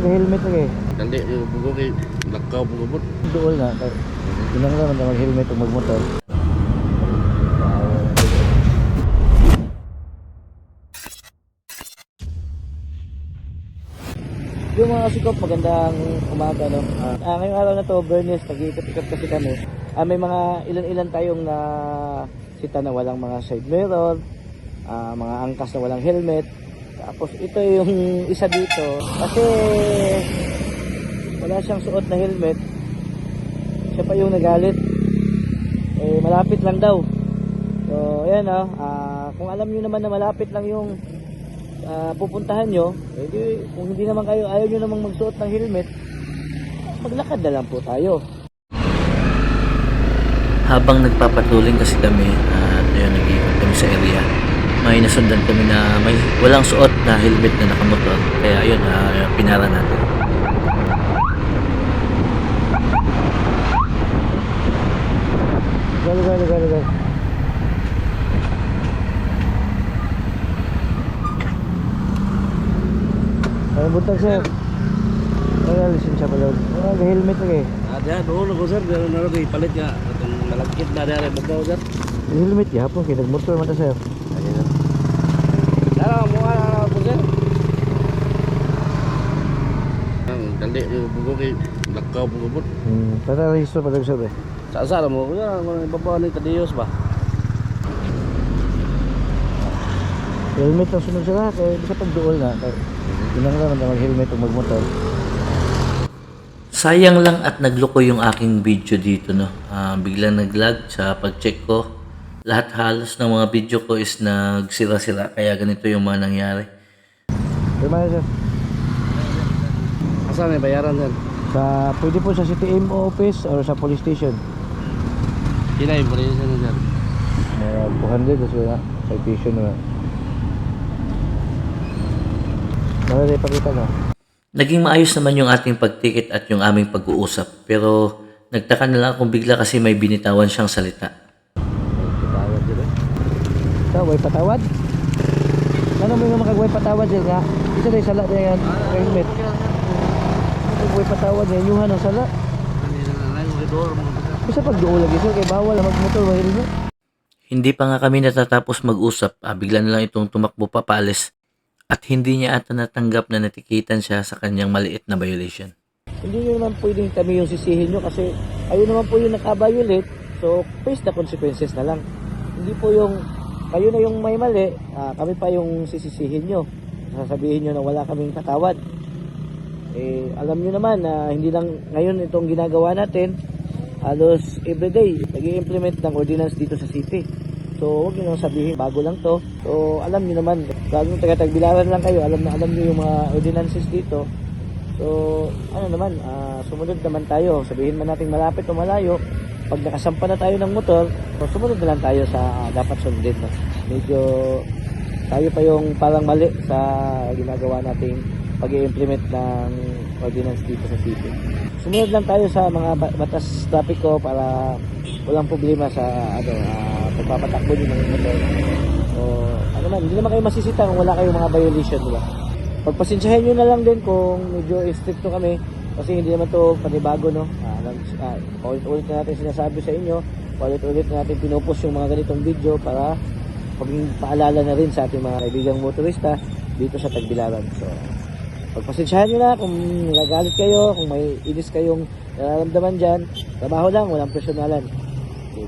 Mag-helmet lagi. Dali, bugo kay lakaw bugobot. Dool na. Ilang naman na mag-helmet o mag-motor. Yung mga kasikop, magandang umaga, no? Ngayong araw na to, Bernice, nag-iikot-ikot kasi kami. May mga ilan-ilan tayong na sita na walang mga side mirror, mga angkas na walang helmet. Tapos ito yung isa dito, kasi wala siyang suot na helmet. Siya pa yung nagalit. Malapit lang daw. So, ayan, kung alam nyo naman na malapit lang yung pupuntahan nyo, kung hindi naman kayo, ayaw nyo namang magsuot ng helmet, maglakad na lang po tayo. Habang nagpapatuling kasi kami at ayun, nag-iikot kami sa area, may nasundan kami na may walang suot na helmet na nakamotor, kaya ayun, pinara natin. Lugar. Ano buntag sir? Ay, lisensya pala. Helmet lagi. Ada doon ako sir, pero naro kay palit nga atong malagkit na dere babaw sir. Helmet yapon kay nagmotor man ta sir. Ayun. Dara mo ana ako sir. Dali, bugo kay lakaw bugobot. Para rehistro pa sir. Sa mo, babaw ni Tadiyos ba? Helmet ang sunod sila kay bisa pagduol na. Ilang naman na mag-helmet o mag-motor. Sayang lang at nagloko yung aking video dito, no. Biglang nag-lag sa pag-check ko. Lahat halos ng mga video ko is nagsira-sira, kaya ganito yung mga nangyari. Kaya sir? Asa may bayaran sir? Pwede po sa CTMO office or sa police station. Kinay po rin sir. 200 kasi na citation na. Malay pakita na. Naging maayos naman yung ating pagtikit at yung aming pag-uusap, pero nagtaka na lang kung bigla kasi may binitawan siyang salita. Patawad dito. Way patawad? Ano mo yung makagway patawad dyan nga? Isa na yung sala na yan. Helmet. Way patawad yan. Yuhan ang sala. Bisa pag doon lagi sir. Kaya bawal na magmotor. Helmet. Hindi pa nga kami natatapos mag-usap, bigla na lang itong tumakbo papaalis at hindi niya ata natanggap na natikitan siya sa kanyang maliit na violation. Hindi nyo naman pwedeng kami yung sisihin nyo kasi ayun naman po yung nakabiolate. So face the consequences na lang. Hindi po yung kayo na yung may mali, kami pa yung sisisihin nyo. Sasabihin nyo na wala kaming katawad. Alam nyo naman na hindi lang ngayon itong ginagawa natin, halos everyday nag-i-implement ng ordinance dito sa city. So huwag nyo sabihin bago lang to. So alam nyo naman, laging taga-Tagbilaran lang kayo, alam nyo yung mga ordinances dito. So ano naman, sumunod naman tayo. Sabihin man natin malapit o malayo, pag nakasampa na tayo ng motor, so sumunod na lang tayo sa dapat sundin. No? Medyo tayo pa yung parang mali sa ginagawa nating pag-i-implement ng ordinance dito sa city. Sumunod lang tayo sa mga batas trapiko para walang problema sa pagpapatakbo nyo ng motor. So, ano man, hindi naman kayo masisita kung wala kayong mga violation, diba? Pagpasensyahin nyo na lang din kung medyo stricto kami kasi hindi naman to panibago, no? Ulit-ulit na natin sinasabi sa inyo, ulit-ulit na natin pinupost yung mga ganitong video para maging paalala na rin sa ating mga kaibigang motorista dito sa Tagbilaran. So, pagpasensyahan nyo na kung nagagalit kayo, kung may inis kayong nararamdaman dyan, trabaho lang, walang personalan. Okay.